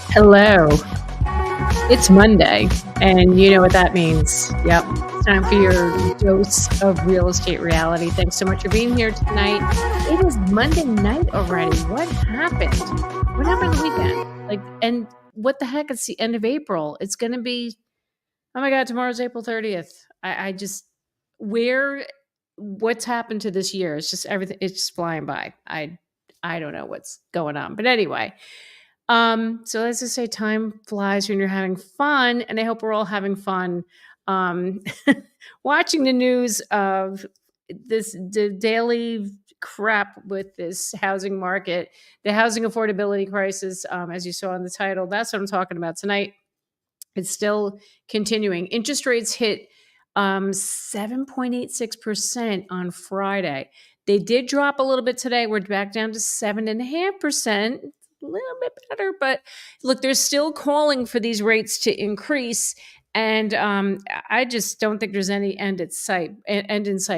Hello. It's Monday, and you know what that means. Yep. It's time for your dose of real estate reality. Thanks so much for being here tonight. It is Monday night already. What happened? What happened on the weekend? And what the heck? It's the end of April. It's going to be, oh my God, tomorrow's April 30th. What's happened to this year? It's just everything. It's just flying by. I don't know what's going on. But anyway. So let's just say time flies when you're having fun, and I hope we're all having fun. Watching the news of the daily crap with this housing market, the housing affordability crisis, as you saw in the title. That's what I'm talking about tonight. It's still continuing. Interest rates hit 7.86% on Friday. They did drop a little bit today. We're back down to 7.5%. A little bit better, but look, they're still calling for these rates to increase, and I just don't think there's any end in sight.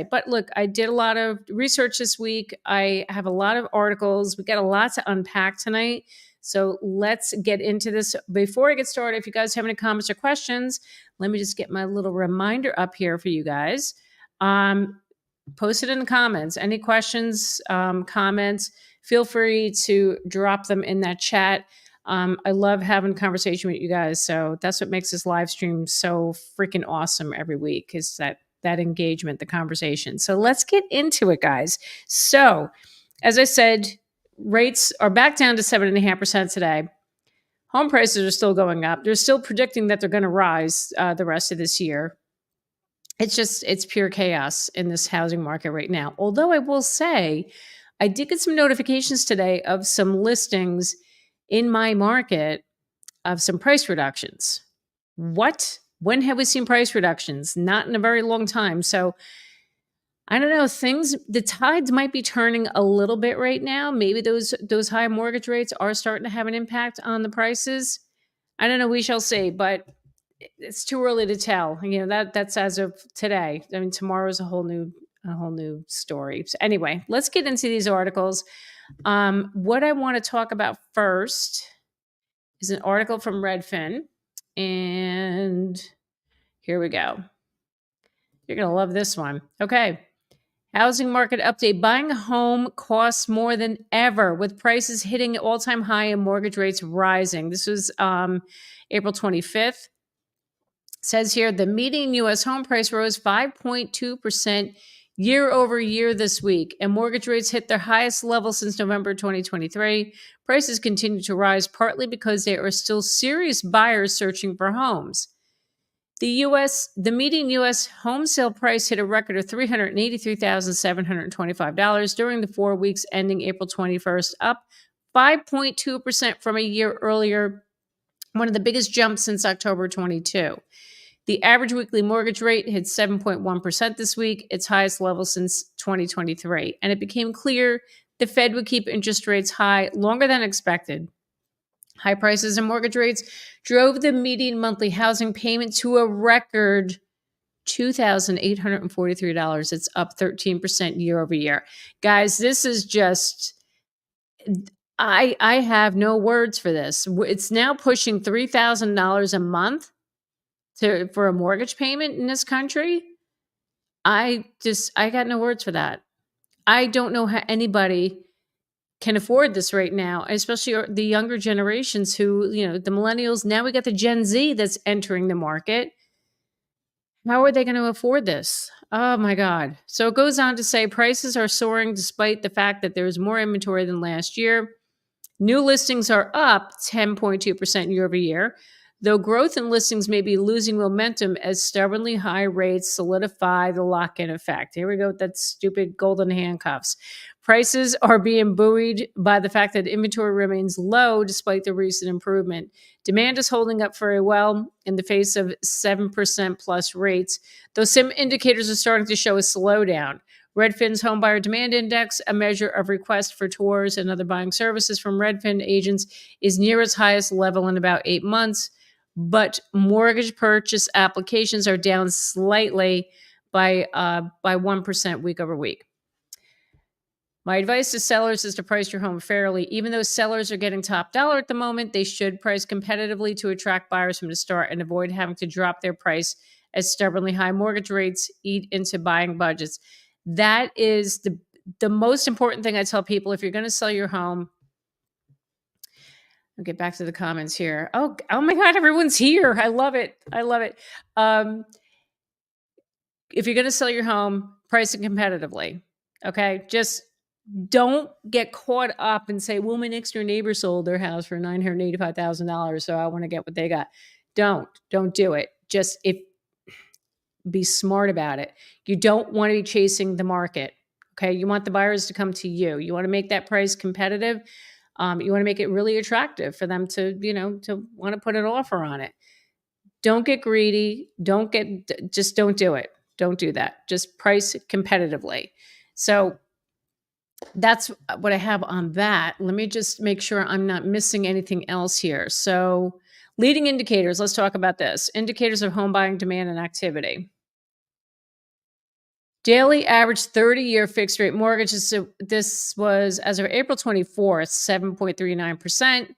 But look, I did a lot of research this week. I have a lot of articles. We got a lot to unpack tonight, so let's get into this. Before I get started, if you guys have any comments or questions, let me just get my little reminder up here for you guys. Post it in the comments. Any questions, comments, feel free to drop them in that chat. I love having a conversation with you guys. So that's what makes this live stream so freaking awesome every week, is that engagement, the conversation. So let's get into it, guys. So as I said, rates are back down to 7.5% today. Home prices are still going up. They're still predicting that they're going to rise the rest of this year. It's pure chaos in this housing market right now. Although I will say, I did get some notifications today of some listings in my market of some price reductions. What? When have we seen price reductions? Not in a very long time. So I don't know, the tides might be turning a little bit right now. Maybe those high mortgage rates are starting to have an impact on the prices. I don't know, we shall see, but it's too early to tell. That's as of today. I mean, tomorrow's a whole new story. So anyway, let's get into these articles. What I want to talk about first is an article from Redfin, and here we go. You're going to love this one. Okay. Housing market update. Buying a home costs more than ever, with prices hitting all-time high and mortgage rates rising. This was April 25th. Says here, the median U.S. home price rose 5.2% year over year this week, and mortgage rates hit their highest level since November 2023. Prices continue to rise, partly because there are still serious buyers searching for homes. The median U.S. home sale price hit a record of $383,725 during the 4 weeks ending April 21st, up 5.2% from a year earlier, one of the biggest jumps since October 22. The average weekly mortgage rate hit 7.1% this week, its highest level since 2023. And it became clear the Fed would keep interest rates high longer than expected. High prices and mortgage rates drove the median monthly housing payment to a record $2,843. It's up 13% year over year. Guys, this is just, I have no words for this. It's now pushing $3,000 a month for a mortgage payment in this country. I got no words for that. I don't know how anybody can afford this right now, especially the younger generations who, the millennials. Now we got the Gen Z that's entering the market. How are they going to afford this? Oh my God. So it goes on to say prices are soaring despite the fact that there is more inventory than last year. New listings are up 10.2% year over year, though growth in listings may be losing momentum as stubbornly high rates solidify the lock-in effect. Here we go with that stupid golden handcuffs. Prices are being buoyed by the fact that inventory remains low despite the recent improvement. Demand is holding up very well in the face of 7% plus rates, though some indicators are starting to show a slowdown. Redfin's Home Buyer Demand Index, a measure of requests for tours and other buying services from Redfin agents, is near its highest level in about 8 months, but mortgage purchase applications are down slightly by 1% week over week. My advice to sellers is to price your home fairly. Even though sellers are getting top dollar at the moment, they should price competitively to attract buyers from the start and avoid having to drop their price as stubbornly high mortgage rates eat into buying budgets. That is the most important thing I tell people. If you're going to sell your home, I'll get back to the comments here. Oh my God, everyone's here. I love it. I love it. If you're going to sell your home, price it competitively. Okay. Just don't get caught up and say, well, my next door neighbor sold their house for $985,000. So I want to get what they got. Don't do it. Just be smart about it. You don't want to be chasing the market. Okay. You want the buyers to come to you. You want to make that price competitive. You want to make it really attractive for them to want to put an offer on it. Don't get greedy. Just don't do it. Don't do that. Just price competitively. So that's what I have on that. Let me just make sure I'm not missing anything else here. So leading indicators, let's talk about this. Indicators of home buying demand and activity. Daily average 30-year fixed rate mortgages. So this was, as of April 24th, 7.39%,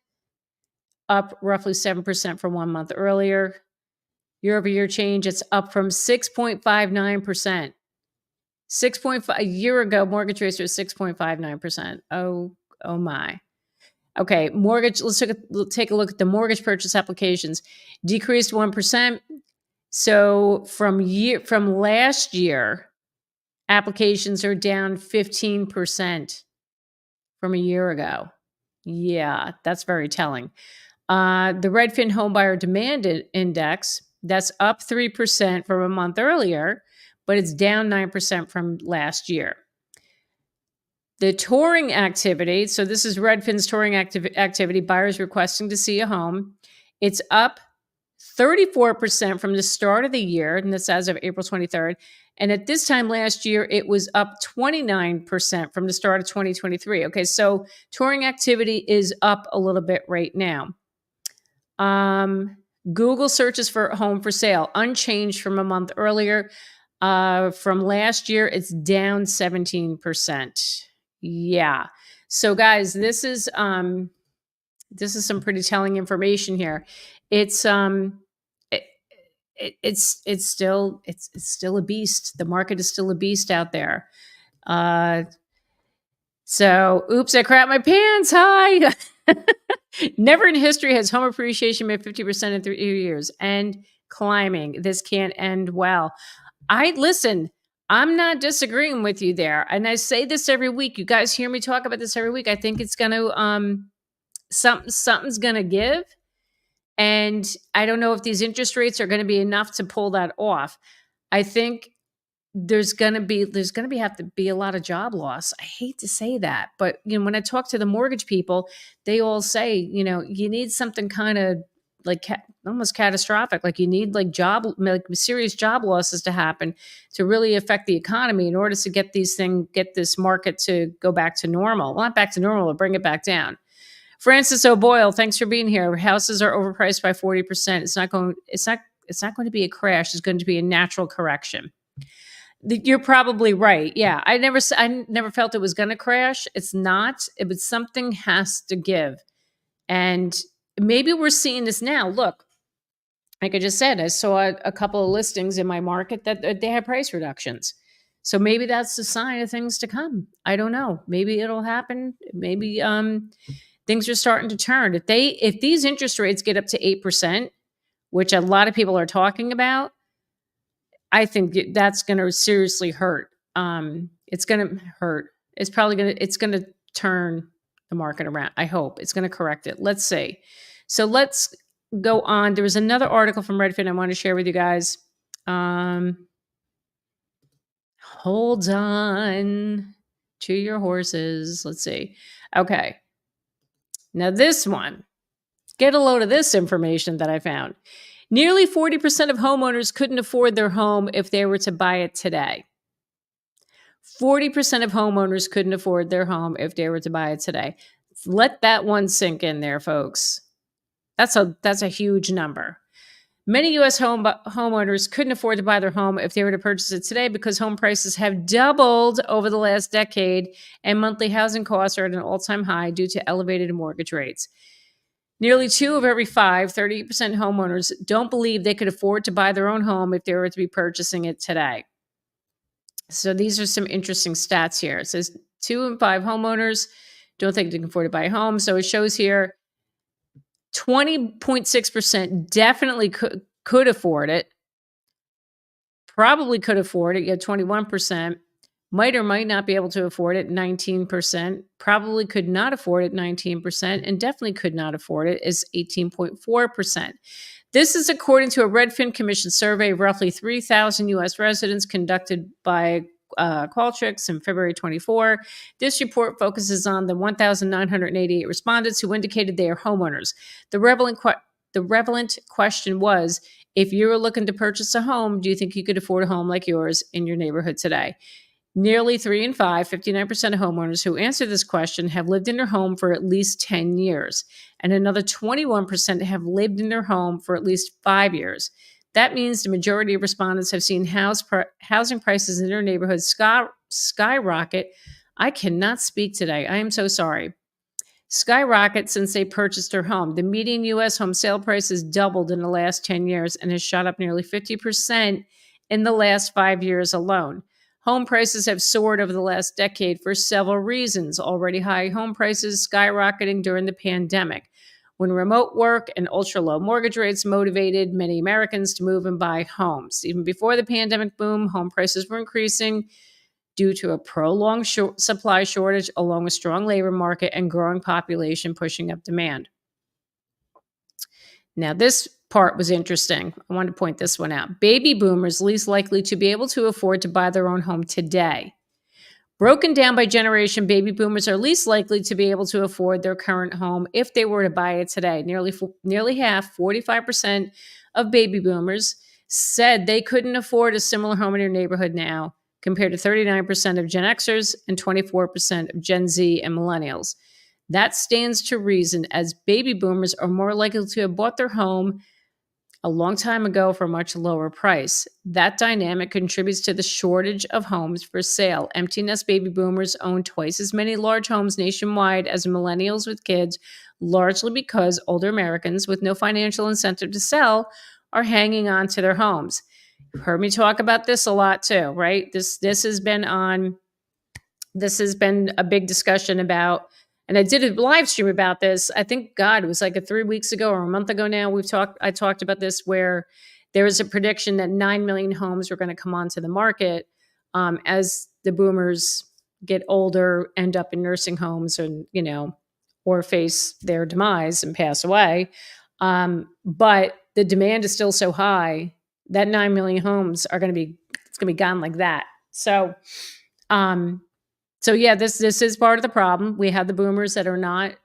up roughly 7% from 1 month earlier. Year-over-year change, it's up from 6.59%. 6.5 a year ago, mortgage rates were 6.59%. Oh my. Okay, mortgage. Let's take a look at the mortgage purchase applications. Decreased 1%. So from last year, applications are down 15% from a year ago. Yeah, that's very telling. The Redfin Homebuyer Demand Index, that's up 3% from a month earlier, but it's down 9% from last year. The touring activity, so this is Redfin's touring activity, buyers requesting to see a home. It's up 34% from the start of the year, and that's as of April 23rd. And at this time last year, it was up 29% from the start of 2023. Okay, so touring activity is up a little bit right now. Google searches for home for sale, unchanged from a month earlier. From last year, it's down 17%. Yeah. So guys, this is some pretty telling information here. It's still a beast. The market is still a beast out there. So oops, I crapped my pants. Hi. Never in history has home appreciation made 50% in 3 years and climbing. This can't end well. Listen, I'm not disagreeing with you there. And I say this every week. You guys hear me talk about this every week. I think it's going to, something's going to give. And I don't know if these interest rates are going to be enough to pull that off. I think there's going to have to be a lot of job loss. I hate to say that, but when I talk to the mortgage people, they all say, you need something kind of like almost catastrophic. Like you need serious job losses to happen to really affect the economy in order to get this market to go back to normal. Well, not back to normal, but bring it back down. Francis O'Boyle, thanks for being here. Houses are overpriced by 40%. It's not going to be a crash. It's going to be a natural correction. You're probably right. Yeah. I never felt it was going to crash. It's not. But something has to give. And maybe we're seeing this now. Look, like I just said, I saw a couple of listings in my market that they had price reductions. So maybe that's a sign of things to come. I don't know. Maybe it'll happen. Maybe things are starting to turn. If these interest rates get up to 8%, which a lot of people are talking about, I think that's going to seriously hurt. It's going to hurt. It's going to turn the market around. I hope it's going to correct it. Let's see. So let's go on. There was another article from Redfin I want to share with you guys. Hold on to your horses. Let's see. Okay. Now this one, get a load of this information that I found. Nearly 40% of homeowners couldn't afford their home if they were to buy it today. 40% of homeowners couldn't afford their home if they were to buy it today. Let that one sink in there, folks. That's a huge number. Many U.S. homeowners couldn't afford to buy their home if they were to purchase it today because home prices have doubled over the last decade and monthly housing costs are at an all-time high due to elevated mortgage rates. Nearly 2 of every 5, 38% homeowners don't believe they could afford to buy their own home if they were to be purchasing it today. So these are some interesting stats here. It says 2 in 5 homeowners don't think they can afford to buy a home. So it shows here 20.6% definitely could afford it. Probably could afford it. You have 21%. Might or might not be able to afford it, 19%. Probably could not afford it, 19%. And definitely could not afford it is 18.4%. This is according to a Redfin Commission survey of roughly 3,000 U.S. residents conducted by Qualtrics in February 24. This report focuses on the 1,988 respondents who indicated they are homeowners. The relevant question was, if you were looking to purchase a home, do you think you could afford a home like yours in your neighborhood today? Nearly 3 in 5, 59% of homeowners who answer this question have lived in their home for at least 10 years, and another 21% have lived in their home for at least 5 years. That means the majority of respondents have seen housing prices in their neighborhoods skyrocket. I cannot speak today. I am so sorry. Skyrocket since they purchased their home. The median U.S. home sale price has doubled in the last 10 years and has shot up nearly 50% in the last 5 years alone. Home prices have soared over the last decade for several reasons. Already high home prices skyrocketing during the pandemic, when remote work and ultra-low mortgage rates motivated many Americans to move and buy homes. Even before the pandemic boom, home prices were increasing due to a prolonged supply shortage, along with strong labor market and growing population pushing up demand. Now, this part was interesting. I wanted to point this one out. Baby boomers least likely to be able to afford to buy their own home today. Broken down by generation, baby boomers are least likely to be able to afford their current home if they were to buy it today. Nearly half, 45% of baby boomers said they couldn't afford a similar home in their neighborhood now, compared to 39% of Gen Xers and 24% of Gen Z and millennials. That stands to reason, as baby boomers are more likely to have bought their home a long time ago for a much lower price. That dynamic contributes to the shortage of homes for sale. Empty nest baby boomers own twice as many large homes nationwide as millennials with kids, largely because older Americans with no financial incentive to sell are hanging on to their homes. You've heard me talk about this a lot too, right? This has been a big discussion about, and I did a live stream about this. I think, God, it was like 3 weeks ago or a month ago now. I talked about this, where there was a prediction that 9 million homes were going to come onto the market as the boomers get older, end up in nursing homes, and or face their demise and pass away. But the demand is still so high that 9 million homes it's going to be gone like that. So yeah, this is part of the problem. We have the boomers that are not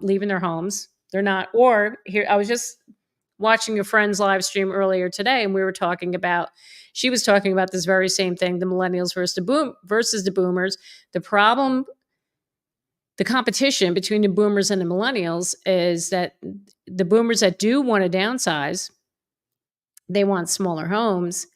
leaving their homes. They're not, or here, I was just watching a friend's live stream earlier today, and she was talking about this very same thing, the millennials versus the boomers. The problem, the competition between the boomers and the millennials is that the boomers that do want to downsize, they want smaller homes.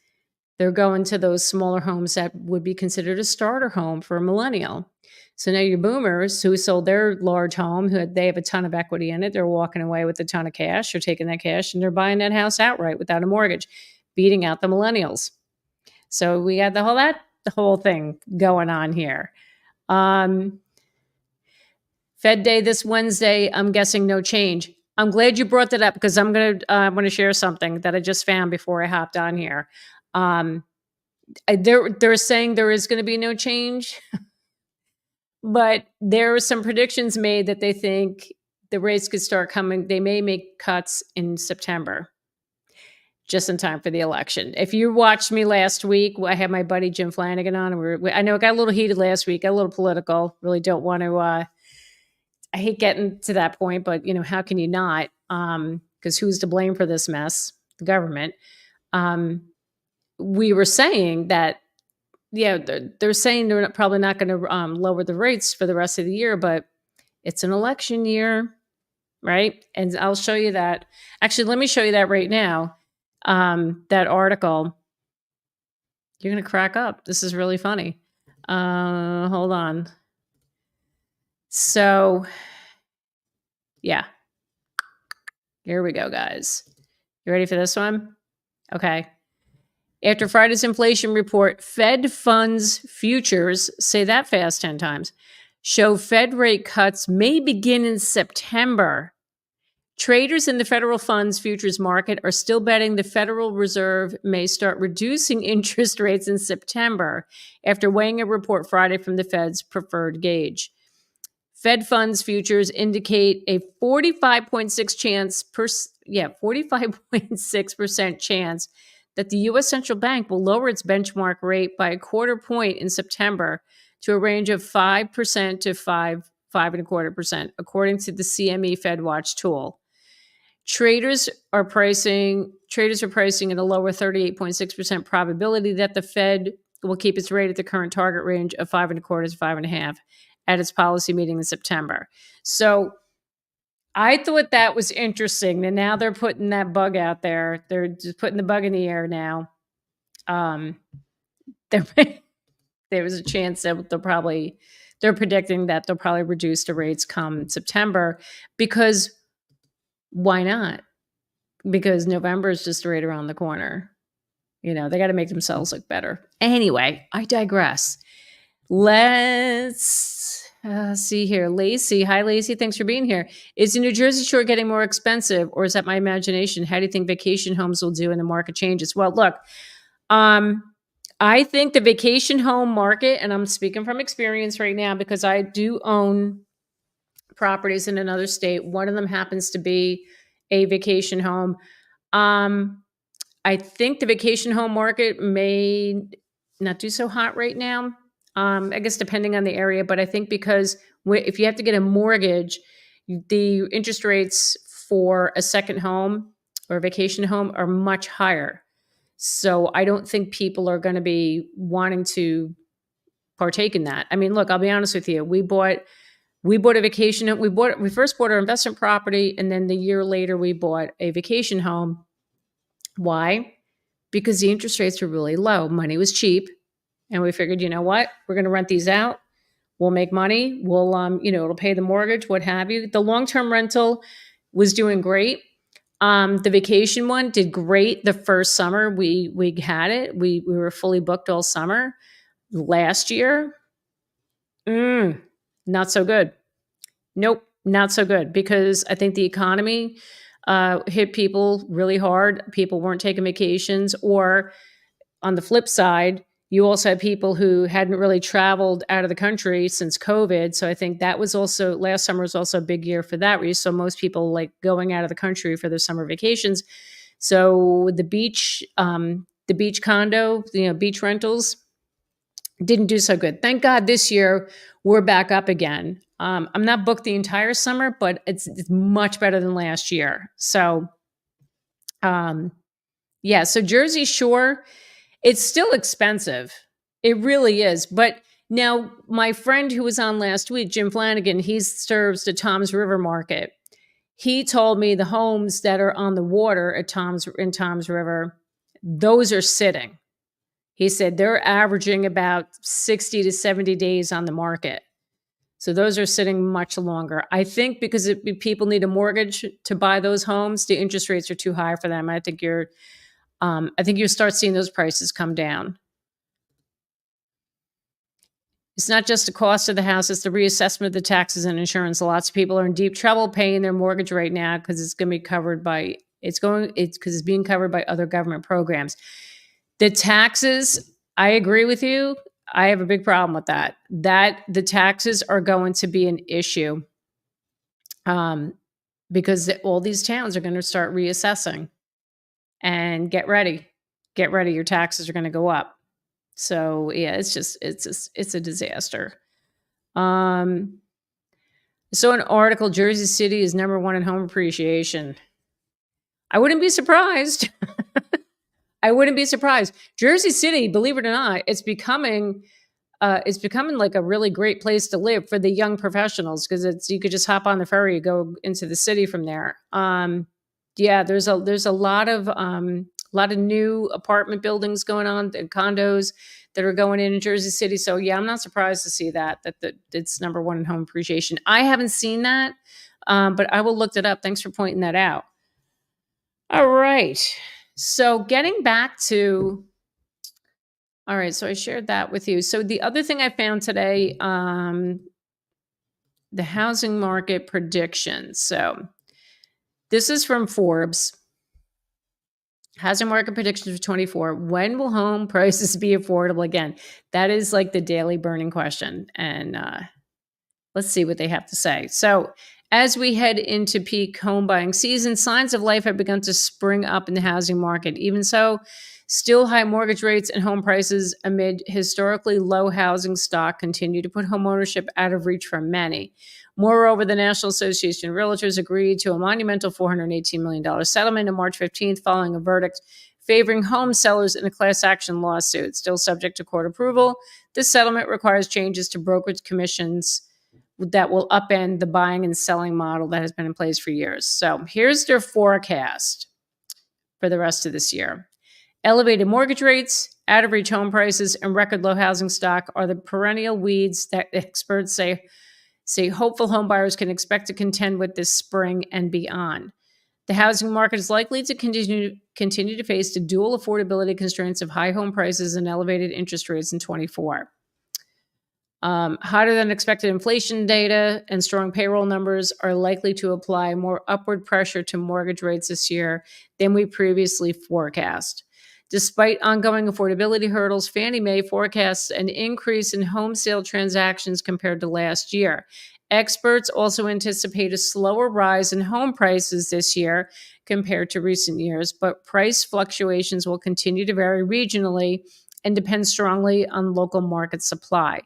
They're going to those smaller homes that would be considered a starter home for a millennial. So now your boomers who sold their large home, they have a ton of equity in it, they're walking away with a ton of cash, or taking that cash and they're buying that house outright without a mortgage, beating out the millennials. So we got the whole thing going on here. Fed Day this Wednesday, I'm guessing no change. I'm glad you brought that up, because I'm going to share something that I just found before I hopped on here. They're saying there is going to be no change, but there are some predictions made that they think the rates could start coming. They may make cuts in September, just in time for the election. If you watched me last week, I had my buddy Jim Flanagan on, and I know it got a little heated last week, got a little political. Really don't want to. I hate getting to that point, but how can you not? Because who's to blame for this mess? The government. We were saying that, they're saying they're probably not going to lower the rates for the rest of the year, but it's an election year, right? And I'll show you that. Actually, let me show you that right now. that article. You're going to crack up. This is really funny. Hold on. So, yeah. Here we go, guys. You ready for this one? Okay. After Friday's inflation report, Fed funds futures, say that fast 10 times, show Fed rate cuts may begin in September. Traders in the federal funds futures market are still betting the Federal Reserve may start reducing interest rates in September after weighing a report Friday from the Fed's preferred gauge. Fed funds futures indicate a 45.6% chance that the U.S. Central Bank will lower its benchmark rate by a quarter point in September to a range of 5% to 5.25%, according to the CME FedWatch tool. Traders are pricing in a lower 38.6% probability that the Fed will keep its rate at the current target range of 5.25 to 5.5 at its policy meeting in September. So I thought that was interesting. And now they're putting that bug out there. They're just putting the bug in the air now. There was a chance that they're predicting that they'll probably reduce the rates come September, because why not? Because November is just right around the corner. They got to make themselves look better. Anyway, I digress. Let's see here. Lacey. Hi, Lacey. Thanks for being here. Is the New Jersey Shore getting more expensive, or is that my imagination? How do you think vacation homes will do when the market changes? Well, look, I think the vacation home market, and I'm speaking from experience right now because I do own properties in another state. One of them happens to be a vacation home. I think the vacation home market may not do so hot right now. I guess depending on the area, but I think because if you have to get a mortgage, the interest rates for a second home or a vacation home are much higher. So I don't think people are going to be wanting to partake in that. I mean, look, I'll be honest with you. We bought a vacation home. We first bought our investment property, and then the year later we bought a vacation home. Why? Because the interest rates were really low. Money was cheap. And we figured, you know what? We're going to rent these out. We'll make money. We'll, it'll pay the mortgage, what have you. The long-term rental was doing great. The vacation one did great the first summer we had it. We were fully booked all summer. Last year, not so good. Nope, not so good, because I think the economy hit people really hard. People weren't taking vacations, or on the flip side, you also had people who hadn't really traveled out of the country since COVID. So I think that was also, last summer was also a big year for that, where you saw most people like going out of the country for their summer vacations. So the beach condo, beach rentals didn't do so good. Thank God this year we're back up again. I'm not booked the entire summer, but it's much better than last year. So, so Jersey Shore, it's still expensive. It really is. But now my friend who was on last week, Jim Flanagan, he serves the Toms River market. He told me the homes that are on the water in Toms River, those are sitting. He said they're averaging about 60 to 70 days on the market. So those are sitting much longer. I think because people need a mortgage to buy those homes, the interest rates are too high for them. I think you'll start seeing those prices come down. It's not just the cost of the house, it's the reassessment of the taxes and insurance. Lots of people are in deep trouble paying their mortgage right now because it's going to be covered by it's being covered by other government programs. The taxes, I agree with you. I have a big problem with that. That the taxes are going to be an issue because all these towns are going to start reassessing. And get ready. Your taxes are going to go up. So yeah, it's a disaster. So an article, Jersey City is number 1 in home appreciation. I wouldn't be surprised. Jersey City, believe it or not, it's becoming like a really great place to live for the young professionals, because you could just hop on the ferry and go into the city from there. There's a lot of lot of new apartment buildings going on, and condos that are going in Jersey City. So yeah, I'm not surprised to see that it's number one in home appreciation. I haven't seen that, but I will look it up. Thanks for pointing that out. All right. So getting back to, all right, so I shared that with you. So the other thing I found today, the housing market predictions. So this is from Forbes. Housing market predictions for 24. When will home prices be affordable again? That is like the daily burning question. And let's see what they have to say. So as we head into peak home buying season, signs of life have begun to spring up in the housing market. Even so, still high mortgage rates and home prices amid historically low housing stock continue to put homeownership out of reach for many. Moreover, the National Association of Realtors agreed to a monumental $418 million settlement on March 15th following a verdict favoring home sellers in a class action lawsuit. Still subject to court approval, this settlement requires changes to brokerage commissions that will upend the buying and selling model that has been in place for years. So here's their forecast for the rest of this year. Elevated mortgage rates, out-of-reach home prices, and record low housing stock are the perennial weeds that experts say hopeful homebuyers can expect to contend with this spring and beyond. The housing market is likely to continue to face the dual affordability constraints of high home prices and elevated interest rates in 24. Hotter than expected inflation data and strong payroll numbers are likely to apply more upward pressure to mortgage rates this year than we previously forecast. Despite ongoing affordability hurdles, Fannie Mae forecasts an increase in home sale transactions compared to last year. Experts also anticipate a slower rise in home prices this year compared to recent years, but price fluctuations will continue to vary regionally and depend strongly on local market supply.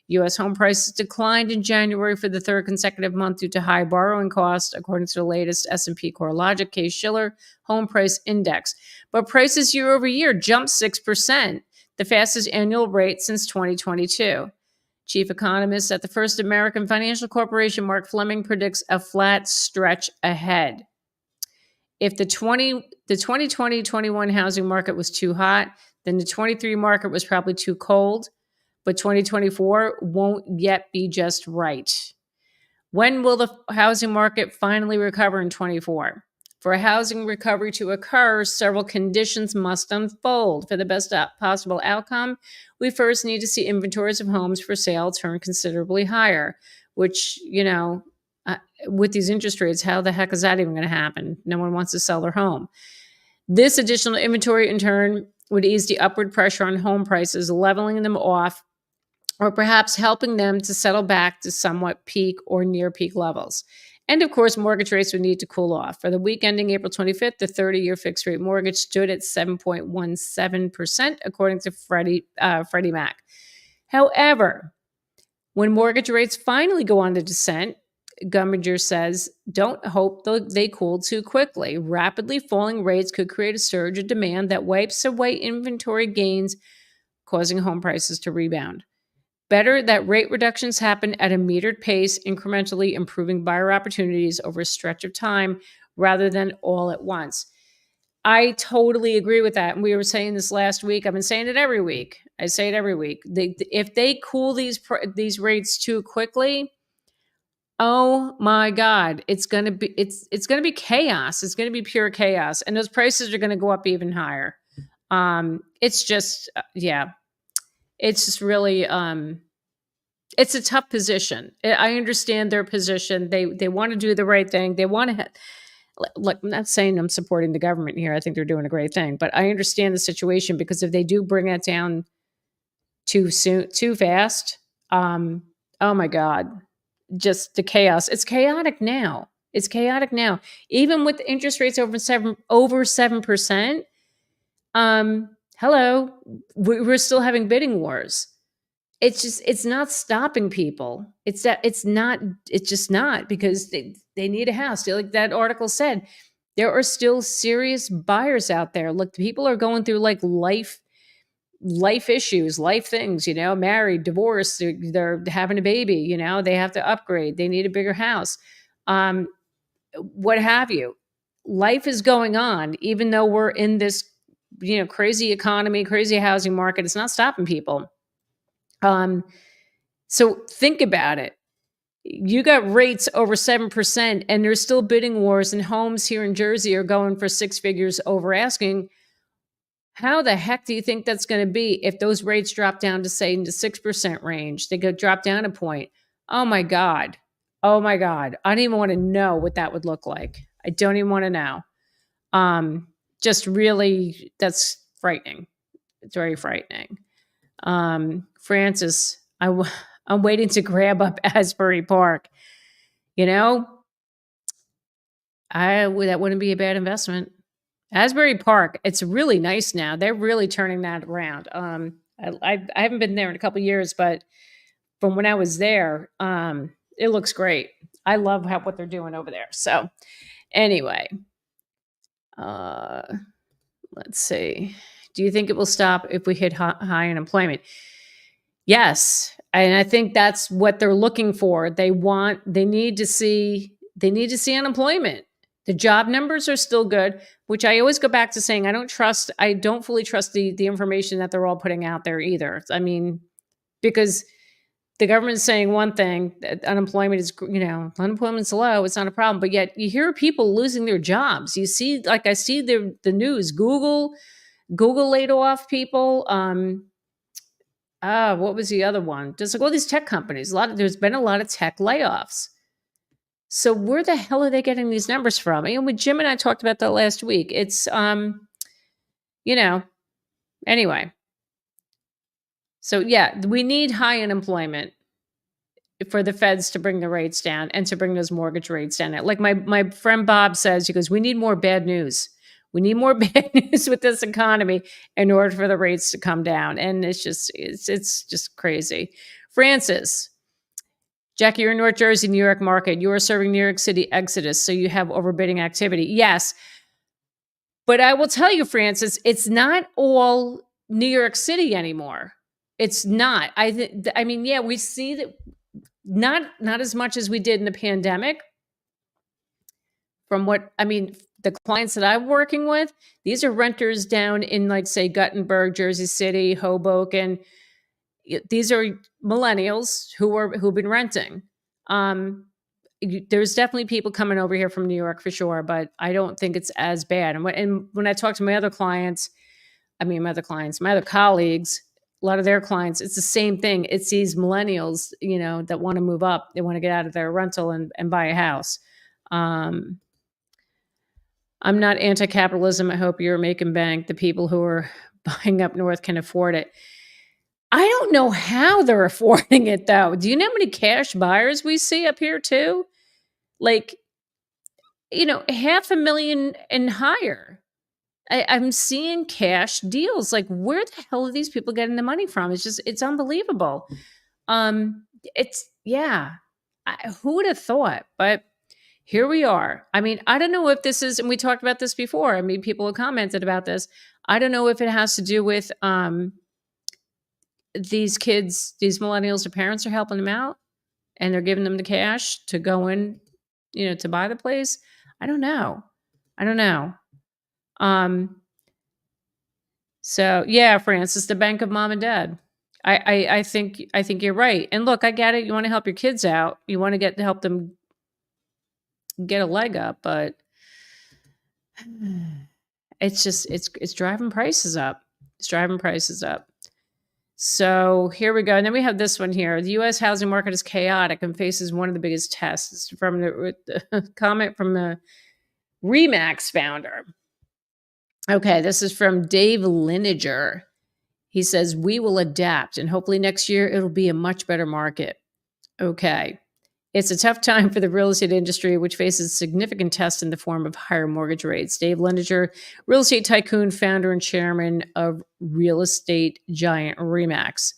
U.S. home prices declined in January for the third consecutive month due to high borrowing costs, according to the latest S&P CoreLogic Case-Shiller Home Price Index. But prices year over year jumped 6%, the fastest annual rate since 2022. Chief economist at the First American Financial Corporation, Mark Fleming, predicts a flat stretch ahead. If the 2020-21 housing market was too hot, then the 23 market was probably too cold. But 2024 won't yet be just right. When will the housing market finally recover in 24? For a housing recovery to occur, several conditions must unfold. For the best possible outcome, we first need to see inventories of homes for sale turn considerably higher, which, with these interest rates, how the heck is that even going to happen? No one wants to sell their home. This additional inventory, in turn, would ease the upward pressure on home prices, leveling them off, or perhaps helping them to settle back to somewhat peak or near peak levels. And of course, mortgage rates would need to cool off. For the week ending April 25th, the 30-year fixed rate mortgage stood at 7.17%, according to Freddie Mac. However, when mortgage rates finally go on the descent, Gumminger says, don't hope they cool too quickly. Rapidly falling rates could create a surge of demand that wipes away inventory gains, causing home prices to rebound. Better that rate reductions happen at a metered pace, incrementally improving buyer opportunities over a stretch of time rather than all at once. I totally agree with that. And we were saying this last week. I've been saying it every week. I say it every week. If they cool these rates too quickly, oh my God, it's going to be chaos. It's going to be pure chaos. And those prices are going to go up even higher. It's just, it's just really, it's a tough position. I understand their position. They want to do the right thing. They want to, I'm not saying I'm supporting the government here. I think they're doing a great thing, but I understand the situation, because if they do bring it down too soon, too fast, oh my God, just the chaos. It's chaotic now. Even with interest rates over 7%. Hello, we're still having bidding wars. It's not stopping people. It's just not, because they need a house. Like that article said, there are still serious buyers out there. Look, people are going through like life issues, life things, married, divorced, they're having a baby, they have to upgrade. They need a bigger house. What have you. Life is going on, even though we're in this crazy economy, crazy housing market. It's not stopping people. So think about it. You got rates over 7%, and there's still bidding wars, and homes here in Jersey are going for six figures over asking. How the heck do you think that's going to be if those rates drop down to, say, in the 6% range? They could drop down a point. Oh my God. Oh my God. I don't even want to know what that would look like. I don't even want to know. Just really, that's frightening. It's very frightening. Francis, I'm waiting to grab up Asbury Park. That wouldn't be a bad investment. Asbury Park, it's really nice now. They're really turning that around. I haven't been there in a couple of years, but from when I was there, it looks great. I love what they're doing over there. So anyway, let's see. Do you think it will stop if we hit high unemployment? Yes. And I think that's what they're looking for. They need to see unemployment. The job numbers are still good, which I always go back to saying I don't fully trust the information that they're all putting out there either. I mean, because the government's saying one thing, that unemployment's low, it's not a problem. But yet you hear people losing their jobs. You see, like I see the news, Google laid off people. What was the other one? Just like all these tech companies. There's been a lot of tech layoffs. So where the hell are they getting these numbers from? With Jim and I talked about that last week. It's anyway. So yeah, we need high unemployment for the feds to bring the rates down and to bring those mortgage rates down. Like my friend Bob says, he goes, we need more bad news. We need more bad news with this economy in order for the rates to come down. And it's just crazy. Francis, Jackie, you're in North Jersey, New York market. You are serving New York City exodus, so you have overbidding activity. Yes. But I will tell you, Francis, it's not all New York City anymore. It's not. I mean, yeah, we see that not as much as we did in the pandemic. From the clients that I'm working with, these are renters down in, like, say, Guttenberg, Jersey City, Hoboken. These are millennials who've been renting. There's definitely people coming over here from New York for sure, but I don't think it's as bad. And when I talk to my other colleagues, a lot of their clients, it's the same thing. It's these millennials, that want to move up. They want to get out of their rental and buy a house. I'm not anti-capitalism. I hope you're making bank. The people who are buying up north can afford it. I don't know how they're affording it, though. Do you know how many cash buyers we see up here, too? Like, $500,000 and higher. I'm seeing cash deals. Like, where the hell are these people getting the money from? It's unbelievable. Who would have thought? But here we are. I mean, I don't know if this is, and we talked about this before. I mean, people have commented about this. I don't know if it has to do with these kids, these millennials, their parents are helping them out and they're giving them the cash to go in, to buy the place. I don't know. So yeah, Francis, the bank of mom and dad. I think you're right. And look, I get it. You want to help your kids out. You want to help them get a leg up, but it's driving prices up. So here we go. And then we have this one here. The U.S. housing market is chaotic and faces one of the biggest tests. From the comment from the RE/MAX founder. Okay, this is from Dave Lineger. He says, we will adapt and hopefully next year it'll be a much better market. Okay. It's a tough time for the real estate industry, which faces significant tests in the form of higher mortgage rates. Dave Lineger, real estate tycoon, founder and chairman of real estate giant RE/MAX.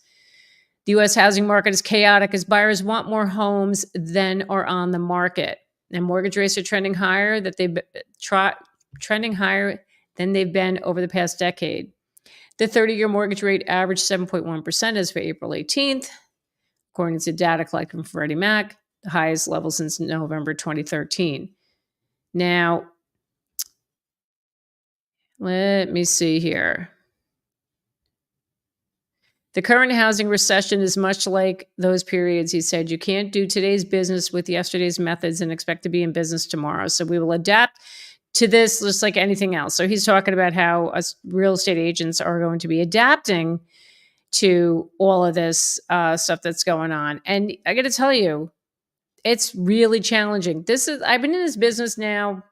The U.S. housing market is chaotic as buyers want more homes than are on the market. And mortgage rates are trending higher than they've been over the past decade. The 30-year mortgage rate averaged 7.1% as for April 18th, according to data collected from Freddie Mac, the highest level since November 2013. Now, Let me see here. The current housing recession is much like those periods. He said, you can't do today's business with yesterday's methods and expect to be in business tomorrow. So we will adapt to this just like anything else. So he's talking about how us real estate agents are going to be adapting to all of this stuff that's going on. And I got to tell you, it's really challenging. I've been in this business now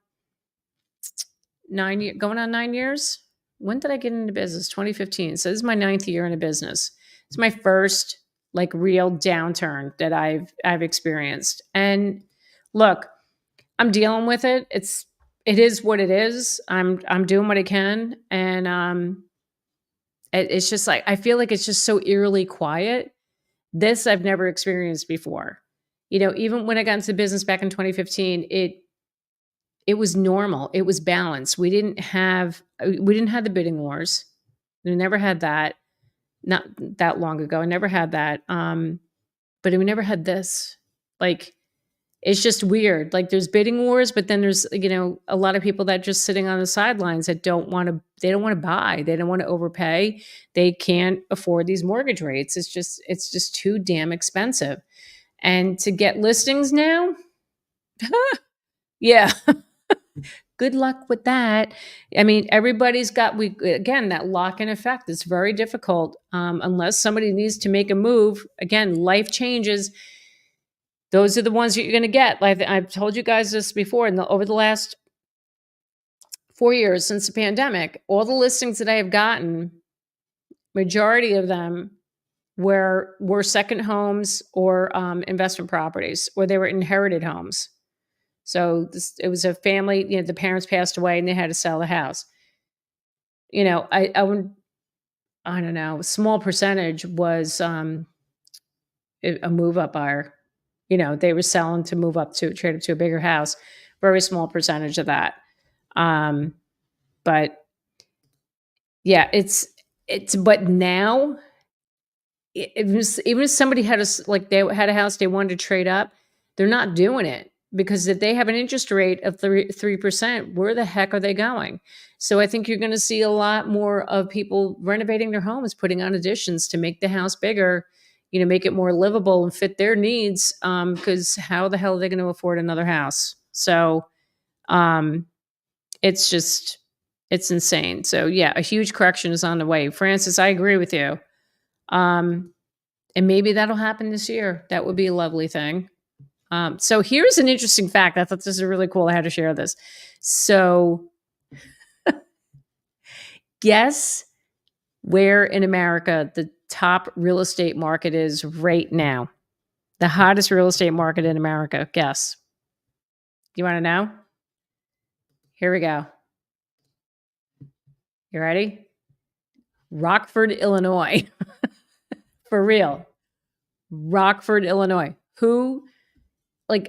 9 years, going on 9 years. When did I get into business? 2015. So this is my 9th year in a business. It's my first like real downturn that I've experienced. And look, I'm dealing with it. It is what it is. I'm doing what I can. And it's just like I feel like it's just so eerily quiet. This I've never experienced before. Even when I got into business back in 2015, it was normal. It was balanced. We didn't have the bidding wars. We never had that. Not that long ago. I never had that. But we never had this. Like, it's just weird. Like, there's bidding wars, but then there's, a lot of people that just sitting on the sidelines that they don't want to buy. They don't want to overpay. They can't afford these mortgage rates. It's just too damn expensive. And to get listings now, yeah. Good luck with that. I mean, everybody's got again that lock-in effect. It's very difficult unless somebody needs to make a move. Again, life changes. Those are the ones that you're going to get. Like I've told you guys this before. Over the last 4 years since the pandemic, all the listings that I have gotten, majority of them were second homes or investment properties, or they were inherited homes. So it was a family, the parents passed away and they had to sell the house. I don't know, a small percentage was a move up buyer. They were selling to move up to trade up to a bigger house. Very small percentage of that. But yeah, but now even if somebody they had a house they wanted to trade up, they're not doing it. Because if they have an interest rate of 3%, where the heck are they going? So I think you're going to see a lot more of people renovating their homes, putting on additions to make the house bigger, make it more livable and fit their needs. Because how the hell are they going to afford another house? So it's insane. So yeah, a huge correction is on the way. Francis, I agree with you. And maybe that'll happen this year. That would be a lovely thing. So here's an interesting fact. I thought this is really cool. I had to share this. So guess where in America the top real estate market is right now? The hottest real estate market in America. Guess. You want to know? Here we go. You ready? Rockford, Illinois. For real. Rockford, Illinois.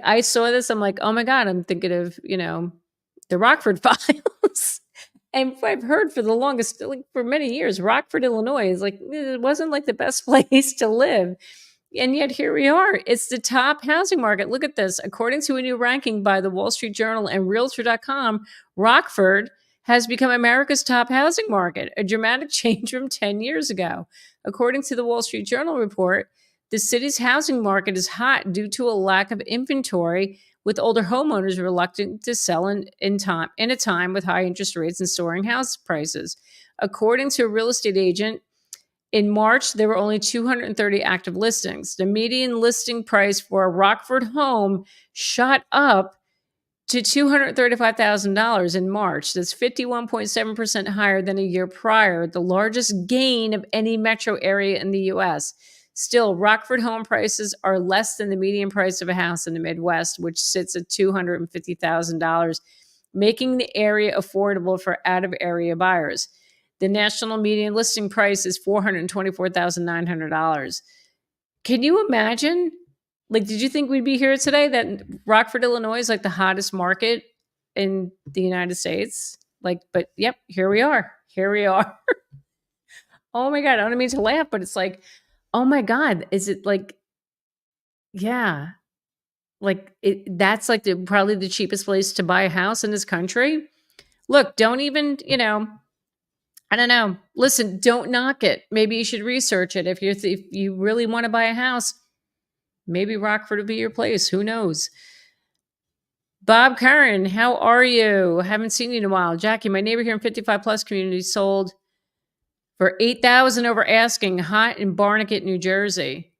I saw this, I'm like, oh my God, I'm thinking of, the Rockford Files. And I've heard for the longest, for many years, Rockford, Illinois is it wasn't the best place to live. And yet here we are. It's the top housing market. Look at this. According to a new ranking by the Wall Street Journal and Realtor.com, Rockford has become America's top housing market, a dramatic change from 10 years ago. According to the Wall Street Journal report, the city's housing market is hot due to a lack of inventory, with older homeowners reluctant to sell in a time with high interest rates and soaring house prices. According to a real estate agent, in March, there were only 230 active listings. The median listing price for a Rockford home shot up to $235,000 in March. That's 51.7% higher than a year prior, the largest gain of any metro area in the U.S. Still, Rockford home prices are less than the median price of a house in the Midwest, which sits at $250,000, making the area affordable for out-of-area buyers. The national median listing price is $424,900. Can you imagine? Did you think we'd be here today that Rockford, Illinois is the hottest market in the United States? But yep, here we are. Here we are. Oh my God, I don't mean to laugh, but it's oh my God, is it yeah. That's probably the cheapest place to buy a house in this country. Look, don't even, I don't know. Listen, don't knock it. Maybe you should research it. If you really want to buy a house, maybe Rockford will be your place. Who knows? Bob Curran, how are you? Haven't seen you in a while. Jackie, my neighbor here in 55 plus community sold for 8,000 over asking, hot in Barnegat, New Jersey.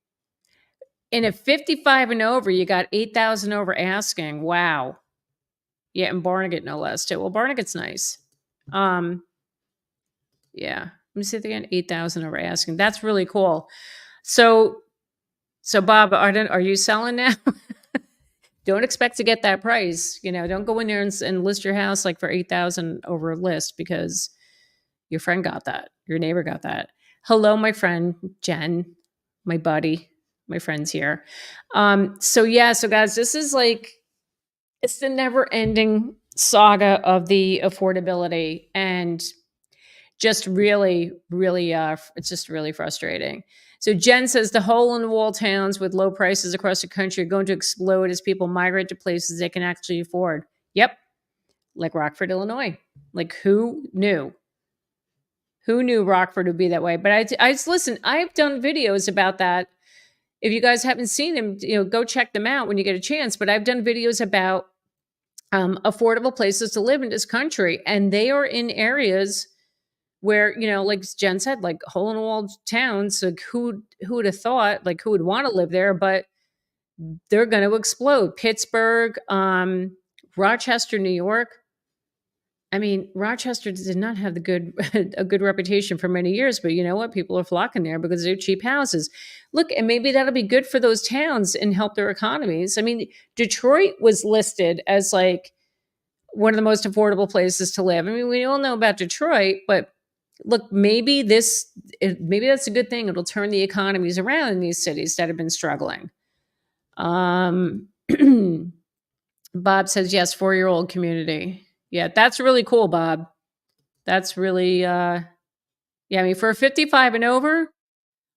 In a 55 and over, you got 8,000 over asking. Wow. Yeah, in Barnegat, no less too. Well, Barnegat's nice. Yeah. Let me see it again. 8,000 over asking. That's really cool. So Bob, are you selling now? Don't expect to get that price. Don't go in there and list your house like for 8,000 over a list because your friend got that. Your neighbor got that. Hello, my friend Jen, my buddy, my friend's here. So guys, this is like, it's the never ending saga of the affordability, and just really, really, it's just really frustrating. So Jen says the hole in the wall towns with low prices across the country are going to explode as people migrate to places they can actually afford. Yep. Like Rockford, Illinois. Like who knew? Who knew Rockford would be that way? But listen, I've done videos about that. If you guys haven't seen them, go check them out when you get a chance. But I've done videos about affordable places to live in this country. And they are in areas where, like Jen said, like hole in the wall towns, like who would have thought, like who would want to live there, but they're going to explode. Pittsburgh, Rochester, New York. I mean, Rochester did not have a good reputation for many years, but you know what? People are flocking there because they're cheap houses. Look, and maybe that'll be good for those towns and help their economies. I mean, Detroit was listed as like one of the most affordable places to live. I mean, we all know about Detroit, but look, maybe that's a good thing. It'll turn the economies around in these cities that have been struggling. Bob says, yes, 4-year-old community. Yeah, that's really cool, Bob. That's really, I mean, for a 55 and over,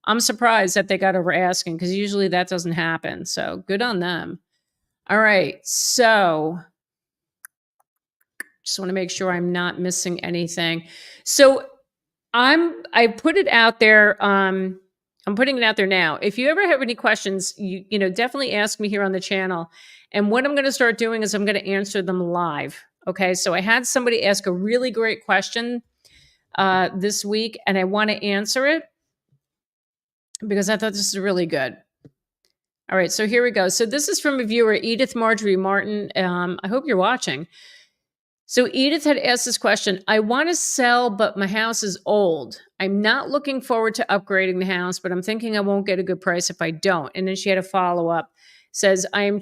I'm surprised that they got over asking because usually that doesn't happen. So good on them. All right. So just want to make sure I'm not missing anything. So I put it out there. I'm putting it out there now. If you ever have any questions, you know, definitely ask me here on the channel. And what I'm going to start doing is I'm going to answer them live. Okay. So I had somebody ask a really great question this week, and I want to answer it because I thought this is really good. All right. So here we go. So this is from a viewer, Edith Marjorie Martin. I hope you're watching. So Edith had asked this question. I want to sell, but my house is old. I'm not looking forward to upgrading the house, but I'm thinking I won't get a good price if I don't. And then she had a follow-up. Says, I'm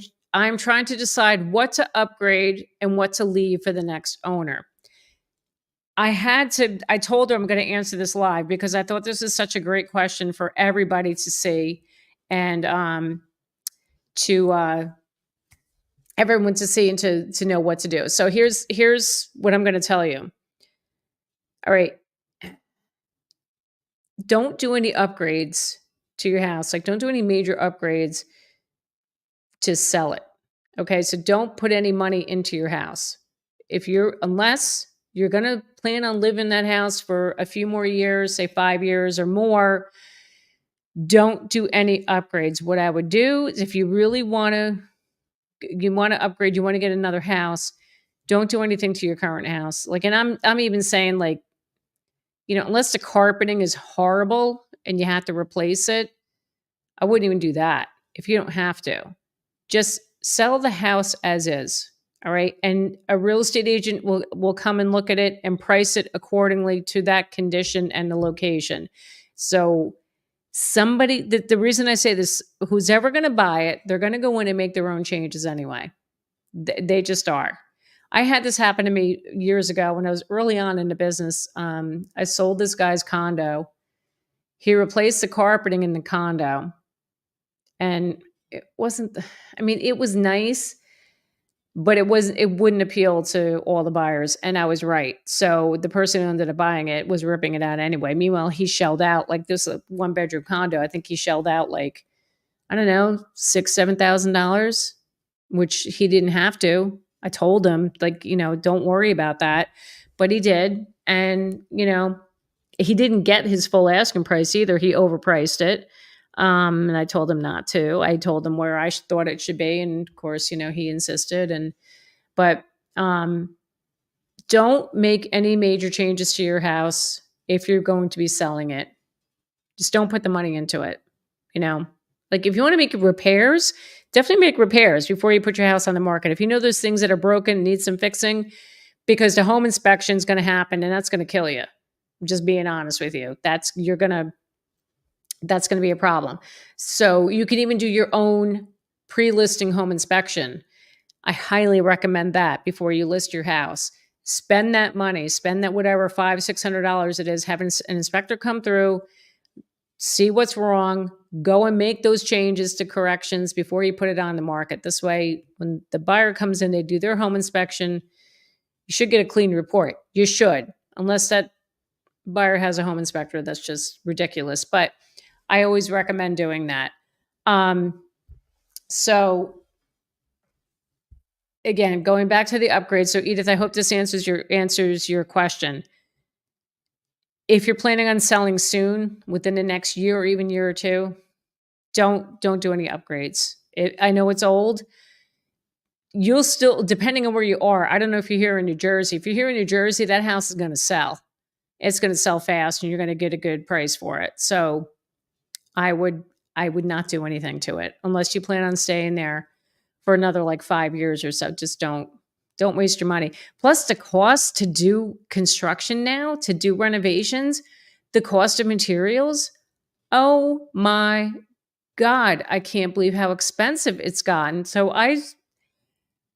trying to decide what to upgrade and what to leave for the next owner. I told her I'm going to answer this live because I thought this is such a great question for everybody to see and everyone to see and to know what to do. So here's what I'm going to tell you. All right. Don't do any upgrades to your house. Like, don't do any major upgrades to sell it. Okay. So don't put any money into your house. Unless you're going to plan on living in that house for a few more years, say 5 years or more, don't do any upgrades. What I would do is if you really want to upgrade, you want to get another house, don't do anything to your current house. Like, and I'm even saying, like, you know, unless the carpeting is horrible and you have to replace it, I wouldn't even do that. If you don't have to, just sell the house as is. All right. And a real estate agent will come and look at it and price it accordingly to that condition and the location. So the reason I say this, who's ever going to buy it, they're going to go in and make their own changes anyway. They just are. I had this happen to me years ago when I was early on in the business. I sold this guy's condo. He replaced the carpeting in the condo. And it wasn't, I mean, it was nice, but it wouldn't appeal to all the buyers. And I was right. So the person who ended up buying it was ripping it out anyway. Meanwhile, he shelled out, like, this 1-bedroom condo. I think he shelled out, like, I don't know, $6,000-$7,000, which he didn't have to. I told him, like, you know, don't worry about that. But he did. And, you know, he didn't get his full asking price either. He overpriced it. And I told him not to. I told him where I thought it should be. And of course, he insisted. But don't make any major changes to your house if you're going to be selling it. Just don't put the money into it. Like if you want to make repairs, definitely make repairs before you put your house on the market. If you know there's things that are broken, need some fixing, because the home inspection is going to happen and that's going to kill you. I'm just being honest with you. That's going to be a problem. So you can even do your own pre-listing home inspection. I highly recommend that before you list your house. Spend that money, spend that whatever $500-$600 it is, have an inspector come through, see what's wrong, go and make those changes to corrections before you put it on the market. This way, when the buyer comes in, they do their home inspection, you should get a clean report. You should, unless that buyer has a home inspector. That's just ridiculous. But I always recommend doing that. So again, going back to the upgrade. So Edith, I hope this answers your question. If you're planning on selling soon, within the next year or even year or two, don't do any upgrades. I know it's old. You'll still, depending on where you are, I don't know if you're here in New Jersey. If you're here in New Jersey, that house is going to sell. It's going to sell fast and you're going to get a good price for it. So I would not do anything to it unless you plan on staying there for another like 5 years or so. Just don't waste your money. Plus the cost to do construction now, to do renovations, the cost of materials. Oh my God, I can't believe how expensive it's gotten. So I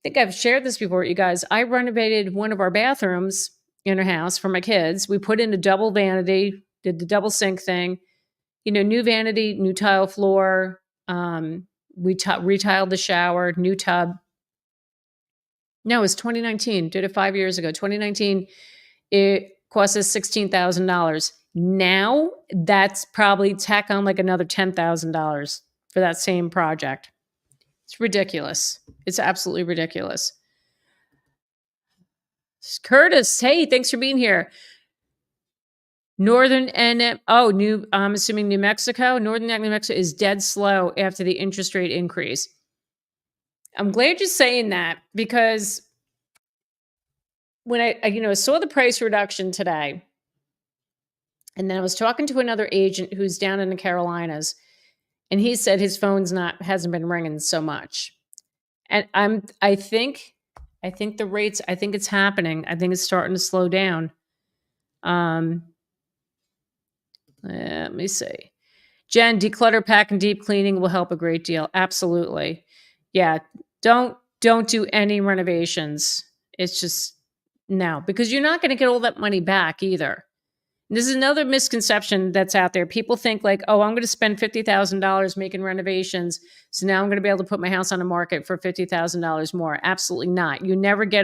think I've shared this before, you guys. I renovated one of our bathrooms in our house for my kids. We put in a double vanity, did the double sink thing, new vanity, new tile floor. We retiled the shower, new tub. No, it was 2019. Did it 5 years ago. 2019, it cost us $16,000. Now that's probably tack on like another $10,000 for that same project. It's ridiculous. It's absolutely ridiculous. Curtis, hey, thanks for being here. I'm assuming New Mexico. Northern New Mexico is dead slow after the interest rate increase. I'm glad you're saying that, because when I saw the price reduction today, and then I was talking to another agent who's down in the Carolinas, and he said his phone's hasn't been ringing so much. And I think the rates, I think it's happening. I think it's starting to slow down. Let me see. Jen, declutter, pack, and deep cleaning will help a great deal. Absolutely. Yeah. Don't do any renovations. It's just no, because you're not going to get all that money back either. And this is another misconception that's out there. People think like, oh, I'm going to spend $50,000 making renovations, so now I'm going to be able to put my house on the market for $50,000 more. Absolutely not. You never get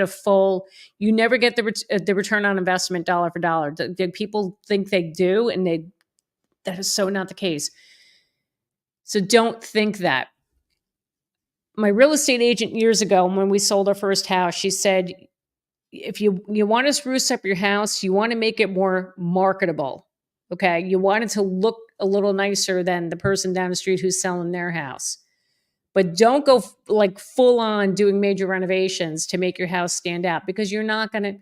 you never get the return on investment dollar for dollar. The people think they do, and that is so not the case. So don't think that. My real estate agent years ago, when we sold our first house, she said, if you want to spruce up your house, you want to make it more marketable. Okay. You want it to look a little nicer than the person down the street who's selling their house. But don't go like full on doing major renovations to make your house stand out, because you're not going to,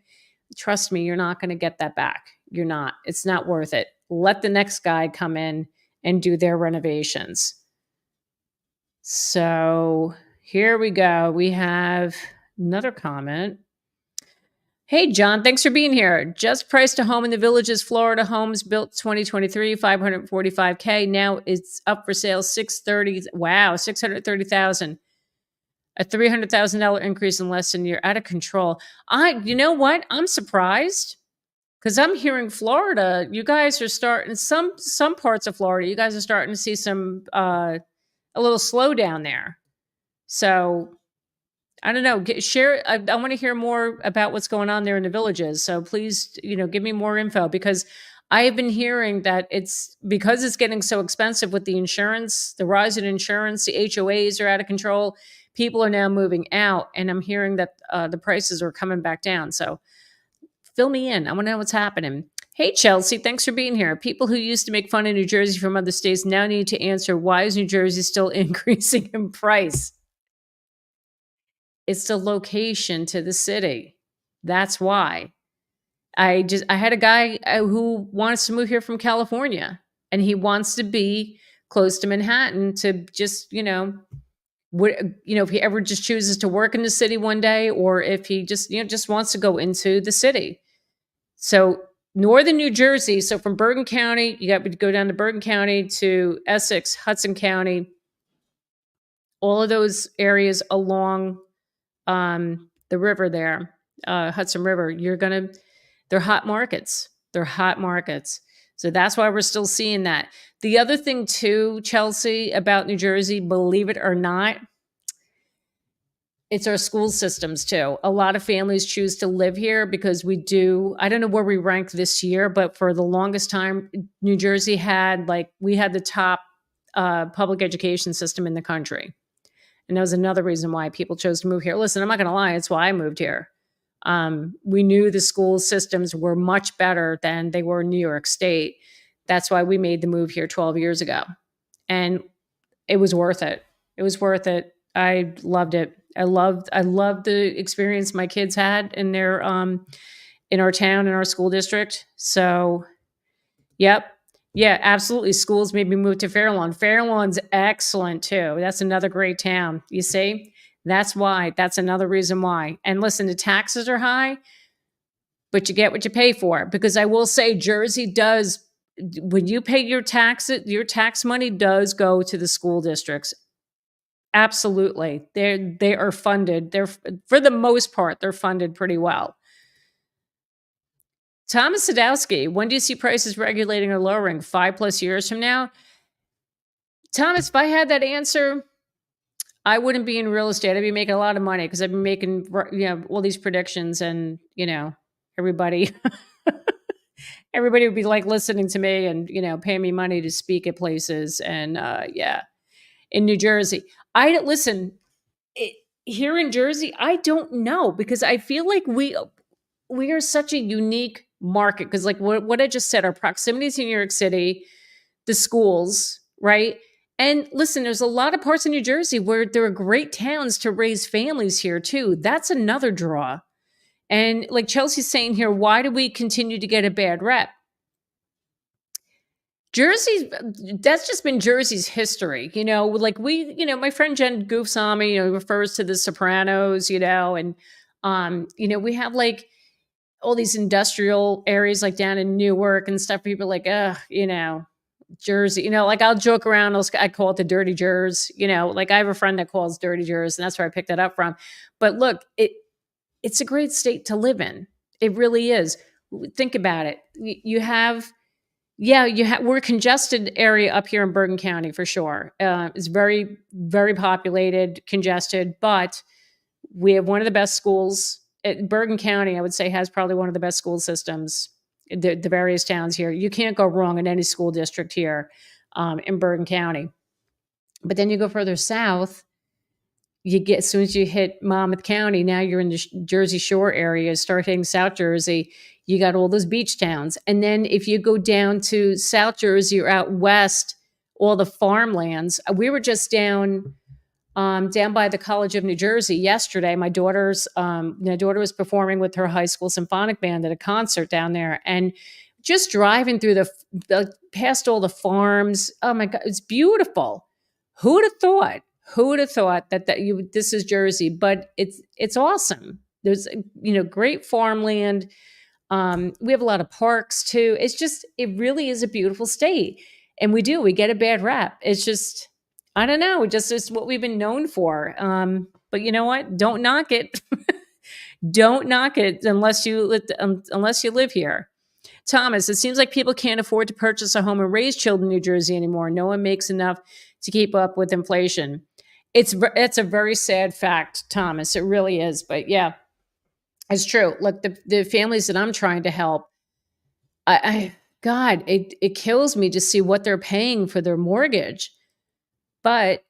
trust me, you're not going to get that back. You're not. It's not worth it. Let the next guy come in and do their renovations. So here we go. We have another comment. Hey, John, thanks for being here. Just priced a home in the Villages, Florida. Homes built 2023, $545K. Now it's up for sale, $630,000. Wow, $630,000. A $300,000 increase in less than a year. Out of control. You know what? I'm surprised, because I'm hearing Florida. You guys are starting, some parts of Florida, you guys are starting to see some a little slowdown there. So I don't know. Share. I want to hear more about what's going on there in the Villages. So please, give me more info, because I have been hearing that because it's getting so expensive with the insurance, the rise in insurance, the HOAs are out of control. People are now moving out, and I'm hearing that the prices are coming back down. So fill me in. I want to know what's happening. Hey, Chelsea, thanks for being here. People who used to make fun of New Jersey from other states now need to answer, why is New Jersey still increasing in price? It's the location to the city. That's why. I had a guy who wants to move here from California, and he wants to be close to Manhattan to just, if he ever just chooses to work in the city one day, or if he just wants to go into the city. So northern New Jersey, so from Bergen County, you got to go down to Bergen County to Essex, Hudson County, all of those areas along the river there, Hudson River, they're hot markets. They're hot markets. So that's why we're still seeing that. The other thing too, Chelsea, about New Jersey, believe it or not, it's our school systems too. A lot of families choose to live here because I don't know where we rank this year, but for the longest time, New Jersey we had the top public education system in the country. And that was another reason why people chose to move here. Listen, I'm not going to lie, it's why I moved here. We knew the school systems were much better than they were in New York State. That's why we made the move here 12 years ago. And it was worth it. It was worth it. I loved it. I loved the experience my kids had in our town, in our school district. So, yep. Yeah, absolutely. Schools made me move to Fairlawn. Fairlawn's excellent too. That's another great town. You see? That's why. That's another reason why. And listen, the taxes are high, but you get what you pay for. Because I will say Jersey does, when you pay your tax money does go to the school districts. Absolutely. They are funded. For the most part, they're funded pretty well. Thomas Sadowski, when do you see prices regulating or lowering? 5+ years from now? Thomas, if I had that answer, I wouldn't be in real estate. I'd be making a lot of money because I've been making all these predictions, and everybody everybody would be like listening to me and paying me money to speak at places. And in New Jersey, here in Jersey, I don't know, because I feel like we are such a unique market, because like what I just said, our proximity to New York City, the schools, right? And listen, there's a lot of parts of New Jersey where there are great towns to raise families here too. That's another draw. And like Chelsea's saying here, why do we continue to get a bad rep? That's just been Jersey's history, my friend Jen goofs on me, refers to the Sopranos, and, we have like all these industrial areas like down in Newark and stuff. People are like, Jersey, like I'll joke around. I call it the dirty Jers, like I have a friend that calls dirty Jers, and that's where I picked that up from. But look, it's a great state to live in. It really is. Think about it. We're a congested area up here in Bergen County for sure. It's very, very populated, congested, but we have one of the best schools. Bergen County, I would say, has probably one of the best school systems. The various towns here, you can't go wrong in any school district here in Bergen County. But then you go further south, as soon as you hit Monmouth County, now you're in the Jersey Shore area. Start hitting South Jersey, you got all those beach towns. And then if you go down to South Jersey or out west, all the farmlands. We were just down by the College of New Jersey yesterday. My daughter was performing with her high school symphonic band at a concert down there, and just driving through past all the farms. Oh my God, it's beautiful. Who would have thought? Who would have thought this is Jersey? But it's awesome. There's great farmland. We have a lot of parks too. It really is a beautiful state, and we get a bad rap. It's just, I don't know, it's what we've been known for. But you know what? Don't knock it. Don't knock it unless you live here. Thomas, it seems like people can't afford to purchase a home and raise children in New Jersey anymore. No one makes enough to keep up with inflation. It's a very sad fact, Thomas. It really is. But yeah, it's true. Look, the families that I'm trying to help, God, it kills me to see what they're paying for their mortgage. But,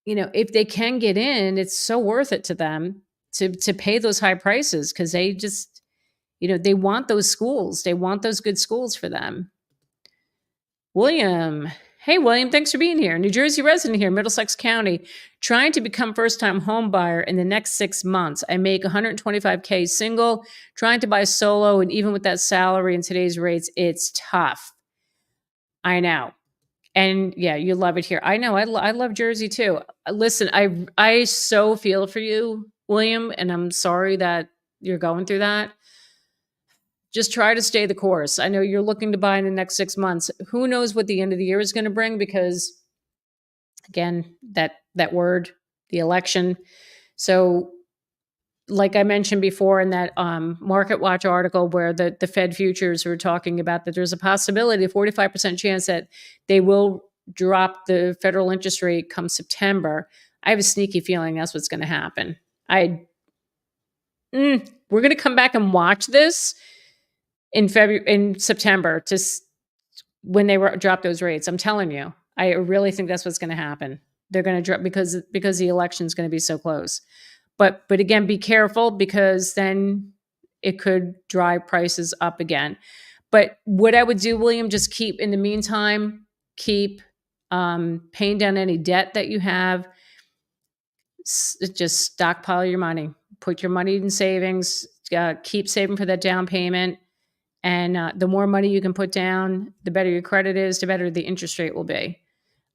if they can get in, it's so worth it to them to pay those high prices, because They want those schools. They want those good schools for them. William. Hey, William, thanks for being here. New Jersey resident here, Middlesex County, trying to become first-time home buyer in the next 6 months. I make $125K single, trying to buy solo, and even with that salary and today's rates, it's tough. I know. And yeah, you love it here. I know. I love Jersey too. Listen, I so feel for you, William, and I'm sorry that you're going through that. Just try to stay the course. I know you're looking to buy in the next 6 months. Who knows what the end of the year is going to bring? Because again, that word, the election. So, like I mentioned before in that Market Watch article where the Fed futures were talking about that there's a possibility, a 45% chance that they will drop the federal interest rate come September. I have a sneaky feeling that's what's going to happen. We're going to come back and watch this in September to when they drop those rates. I'm telling you, I really think that's what's going to happen. They're going to drop because the election is going to be so close. But again, be careful because then it could drive prices up again. But what I would do, William, just keep in the meantime, keep paying down any debt that you have. Just stockpile your money. Put your money in savings. Keep saving for that down payment. And the more money you can put down, the better your credit is, the better the interest rate will be.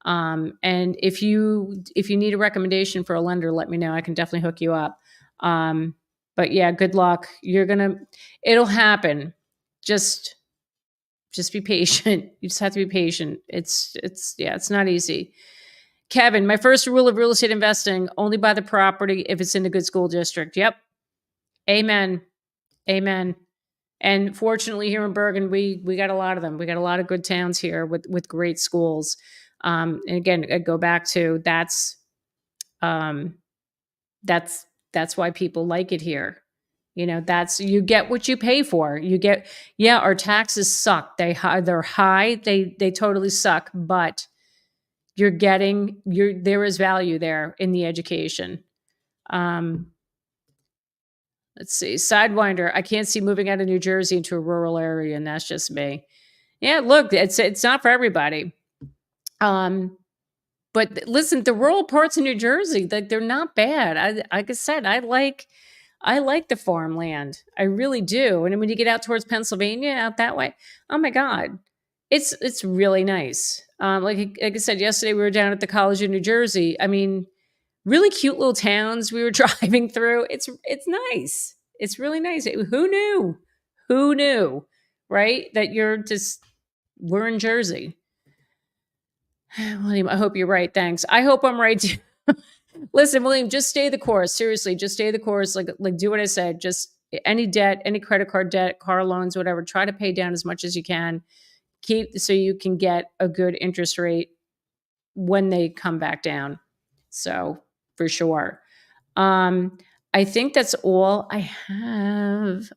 And if you need a recommendation for a lender, let me know. I can definitely hook you up. But yeah, good luck. It'll happen. Just be patient. You just have to be patient. It's not easy. Kevin, my first rule of real estate investing, only buy the property if it's in a good school district. Yep. Amen. And fortunately here in Bergen, we got a lot of them. We got a lot of good towns here with great schools. And again, I go back to that's why people like it here. You get what you pay for. Our taxes suck. They're high. They totally suck, but there is value there in the education. Let's see. Sidewinder. I can't see moving out of New Jersey into a rural area, and that's just me. Yeah, look, it's not for everybody. But listen, the rural parts of New Jersey, they're not bad. Like I said, I like the farmland. I really do. And when you get out towards Pennsylvania, out that way, oh my God, it's really nice. Like I said yesterday, we were down at the College of New Jersey. I mean, really cute little towns we were driving through. It's nice. It's really nice. Who knew, right? That we're in Jersey. William, I hope you're right. Thanks. I hope I'm right too. Listen, William, just stay the course. Seriously, just stay the course. Like do what I said. Just any debt, any credit card debt, car loans, whatever, try to pay down as much as you can. So you can get a good interest rate when they come back down. So for sure. I think that's all I have.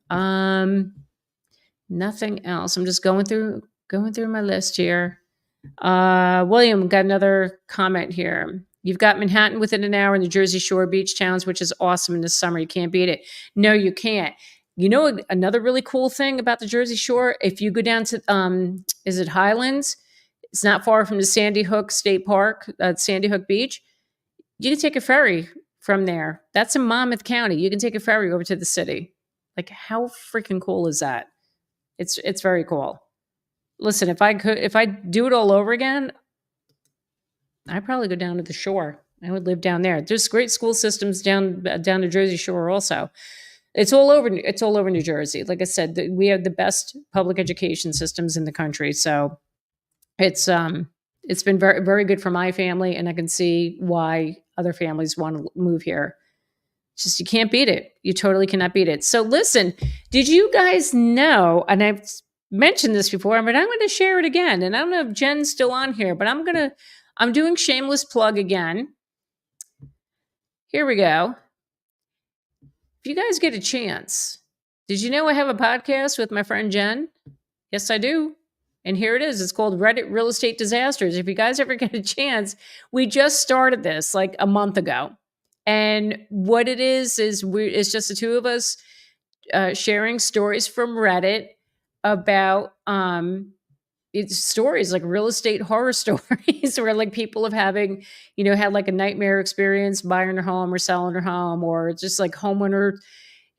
Nothing else. I'm just going through my list here. William got another comment here. You've got Manhattan within an hour and the Jersey Shore beach towns, which is awesome in the summer. You can't beat it. No, you can't. Another really cool thing about the Jersey Shore, if you go down to, is it Highlands? It's not far from the Sandy Hook State Park, Sandy Hook Beach. You can take a ferry from there. That's in Monmouth County. You can take a ferry over to the city. Like, how freaking cool is that? It's very cool. Listen, if I do it all over again, I'd probably go down to the shore. I would live down there. There's great school systems down the Jersey Shore also. It's all over New Jersey. Like I said, we have the best public education systems in the country. So it's been very, very good for my family, and I can see why other families want to move here. It's just, you can't beat it. You totally cannot beat it. So listen, did you guys know, and I've mentioned this before, but I'm going to share it again. And I don't know if Jen's still on here, but I'm doing shameless plug again. Here we go. If you guys get a chance, did you know I have a podcast with my friend Jen? Yes, I do. And here it is. It's called Reddit Real Estate Disasters. If you guys ever get a chance, we just started this like a month ago. And what it is it's just the two of us sharing stories from Reddit about it's stories like real estate horror stories where like people have having, had like a nightmare experience buying their home or selling their home, or just like homeowner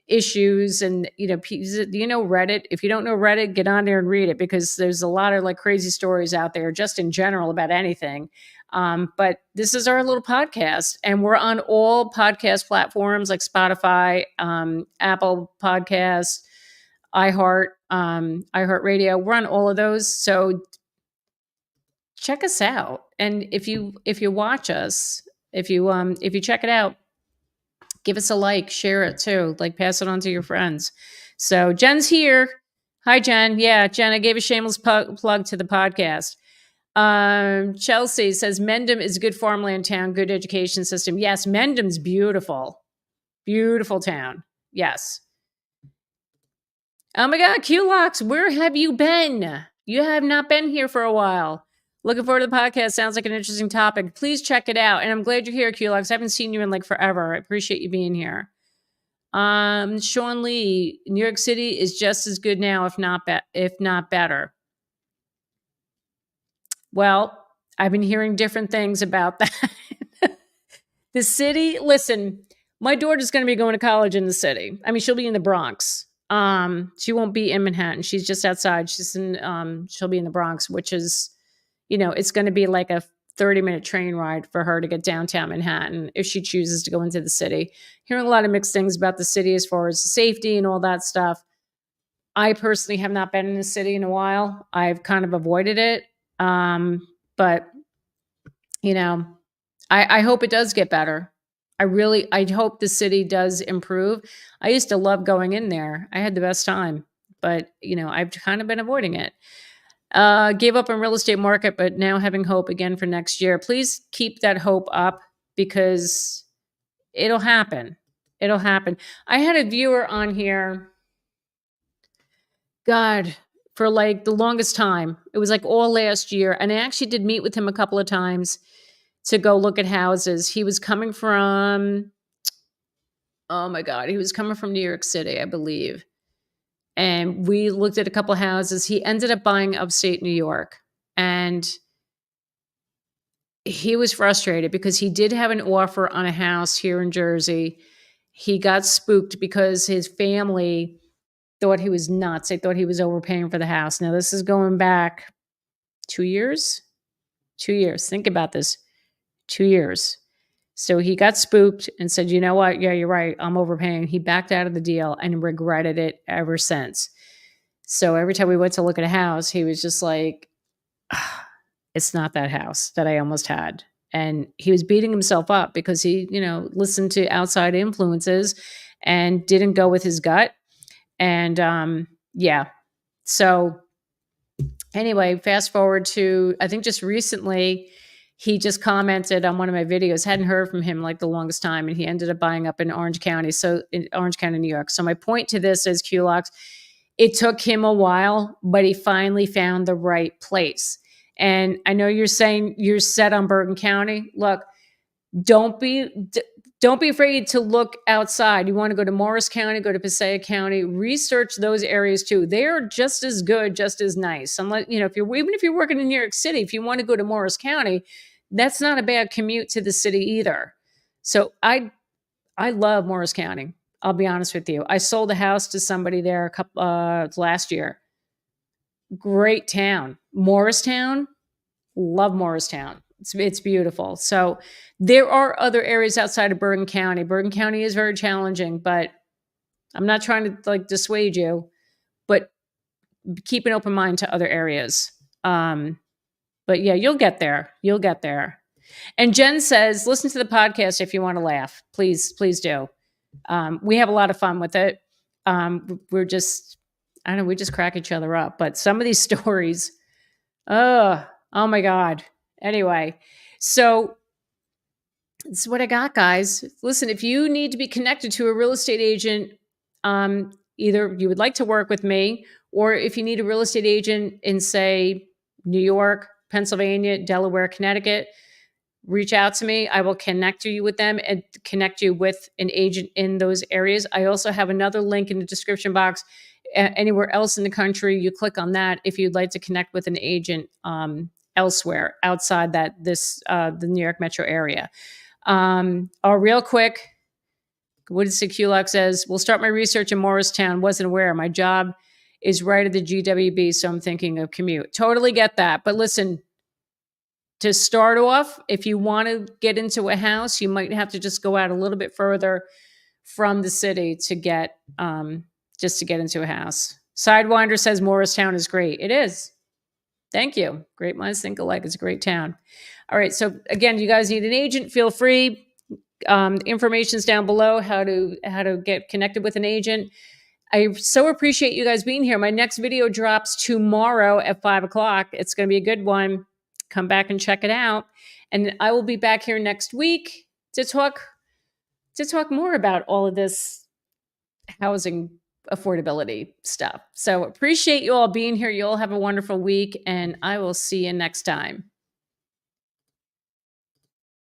issues. And, Reddit? If you don't know Reddit, get on there and read it, because there's a lot of like crazy stories out there just in general about anything. But this is our little podcast, and we're on all podcast platforms like Spotify, Apple Podcasts, iHeartRadio. We're on all of those. So check us out. And if you watch us, if you check it out, give us a like, share it too, like pass it on to your friends. So Jen's here. Hi, Jen. Yeah, Jen, I gave a shameless plug to the podcast. Chelsea says Mendham is a good farmland town, good education system. Yes, Mendham's beautiful. Beautiful town. Yes. Oh my God, Q-Locks, where have you been? You have not been here for a while. Looking forward to the podcast. Sounds like an interesting topic. Please check it out. And I'm glad you're here, Q-Locks. I haven't seen you in like forever. I appreciate you being here. Sean Lee, New York City is just as good now, if not better. Well, I've been hearing different things about that. The city, listen, my daughter's going to be going to college in the city. I mean, she'll be in the Bronx. She won't be in Manhattan. She's just outside. She'll be in the Bronx, which is, it's going to be like a 30-minute train ride for her to get downtown Manhattan if she chooses to go into the city. Hearing a lot of mixed things about the city as far as safety and all that stuff. I personally have not been in the city in a while. I've kind of avoided it. But I hope it does get better. I hope the city does improve. I used to love going in there. I had the best time, but I've kind of been avoiding it. Gave up on real estate market, but now having hope again for next year. Please keep that hope up, because it'll happen. It'll happen. I had a viewer on here, God, for like the longest time. It was like all last year. And I actually did meet with him a couple of times to go look at houses. He was coming from, oh my God, he was coming from New York City, I believe. And we looked at a couple of houses. He ended up buying upstate New York. And he was frustrated because he did have an offer on a house here in Jersey. He got spooked because his family thought he was nuts. They thought he was overpaying for the house. Now, this is going back 2 years. 2 years. Think about this. 2 years. So he got spooked and said, you know what? Yeah, you're right. I'm overpaying. He backed out of the deal and regretted it ever since. So every time we went to look at a house, he was just like, it's not that house that I almost had. And he was beating himself up because he, listened to outside influences and didn't go with his gut. And yeah. So anyway, fast forward to, I think just recently, he just commented on one of my videos. Hadn't heard from him like the longest time, and he ended up buying up in Orange County. So in Orange County, New York. So my point to this is, Q-Locks, it took him a while, but he finally found the right place. And I know you're saying you're set on Bergen County. Look, don't be afraid to look outside. You want to go to Morris County, go to Passaic County, research those areas too. They are just as good, just as nice. Unless, even if you're working in New York City, if you want to go to Morris County, that's not a bad commute to the city either. So I love Morris County. I'll be honest with you. I sold a house to somebody there last year. Great town. Morristown. Love Morristown. It's beautiful. So there are other areas outside of Bergen County. Bergen County is very challenging, but I'm not trying to dissuade you, but keep an open mind to other areas. But yeah, you'll get there. You'll get there. And Jen says, listen to the podcast if you want to laugh. Please do. We have a lot of fun with it. We just crack each other up. But some of these stories, oh my God. Anyway, so this is what I got, guys. Listen, if you need to be connected to a real estate agent, either you would like to work with me, or if you need a real estate agent in, say, New York, Pennsylvania, Delaware, Connecticut, reach out to me. I will connect you with them and connect you with an agent in those areas. I also have another link in the description box. Anywhere else in the country, you click on that if you'd like to connect with an agent elsewhere outside the New York metro area. Real quick, Wooded Seculok says, we'll start my research in Morristown. Wasn't aware. My job is right at the GWB, so I'm thinking of commute. Totally get that. But listen, to start off, if you want to get into a house, you might have to just go out a little bit further from the city to get just to get into a house. Sidewinder says Morristown is great. It is. Thank you. Great minds think alike. It's a great town. All right. So again, you guys need an agent. Feel free. Information's down below how to get connected with an agent. I so appreciate you guys being here. My next video drops tomorrow at 5 o'clock. It's going to be a good one. Come back and check it out. And I will be back here next week to talk more about all of this housing affordability stuff. So appreciate you all being here. You all have a wonderful week, and I will see you next time.